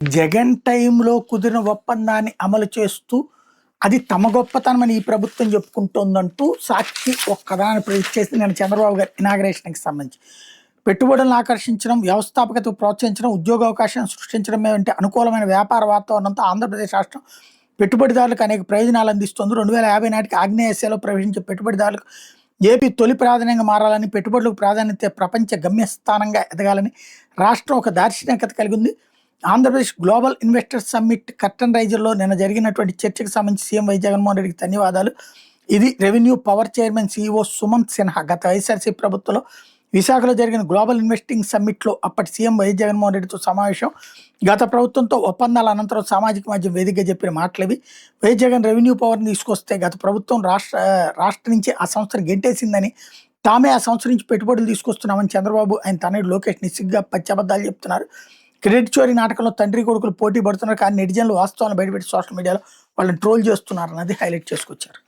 జగన్ టైంలో కుదిరిన ఒప్పందాన్ని అమలు చేస్తూ అది తమ గొప్పతనమని ఈ ప్రభుత్వం చెప్పుకుంటోందంటూ సాక్షి ఒక కథనాన్ని ప్రొజెక్ట్ చేసి నేను చంద్రబాబు గారి ఇనాగరేషన్కి సంబంధించి పెట్టుబడులను ఆకర్షించడం, వ్యవస్థాపకతకు ప్రోత్సహించడం, ఉద్యోగ అవకాశాలను సృష్టించడమే వంటి అనుకూలమైన వ్యాపార వాతావరణంతో ఆంధ్రప్రదేశ్ రాష్ట్రం పెట్టుబడిదారులకు అనేక ప్రయోజనాలు అందిస్తుంది. 2050 నాటికి ఆగ్నేయాసియాలో ప్రవేశించే పెట్టుబడిదారులకు ఏపీ తొలి ప్రాధాన్యంగా మారాలని, పెట్టుబడులకు ప్రాధాన్యత ప్రపంచ గమ్యస్థానంగా ఎదగాలని రాష్ట్రం ఒక దార్శనికత కలిగి ఉంది. Andhra Pradesh global investors summit curtain రైజర్లో నిన్న జరిగినటువంటి చర్చకు సంబంధించి సీఎం వై జగన్మోహన్ రెడ్డికి ధన్యవాదాలు. ఇది revenue power chairman CEO Sumanth Sinha గత వైఎస్ఆర్సీ ప్రభుత్వంలో విశాఖలో జరిగిన గ్లోబల్ ఇన్వెస్టింగ్ సమ్మిట్లో అప్పటి సీఎం వై జగన్మోహన్ రెడ్డితో సమావేశం. గత ప్రభుత్వంతో ఒప్పందాల అనంతరం సామాజిక మాధ్యమం వేదికగా చెప్పిన మాటలవి. వై జగన్ రెవెన్యూ పవర్ని తీసుకొస్తే గత ప్రభుత్వం రాష్ట్రం నుంచి ఆ సంస్థను గెంటేసిందని, తామే ఆ సంస్థ నుంచి పెట్టుబడులు తీసుకొస్తున్నామని చంద్రబాబు ఆయన తనయుడు లోకేష్ నిస్సిగ్గా పచ్చబద్దాలు చెప్తున్నారు. క్రెడిట్ చోరీ నాటకంలో తండ్రి కొడుకులు పోటీ పడుతున్నారు, కానీ నెటిజన్లు వాస్తవాలను బయటపెట్టి సోషల్ మీడియాలో వాళ్ళని ట్రోల్ చేస్తున్నారు అన్నది హైలైట్ చేసుకొచ్చారు.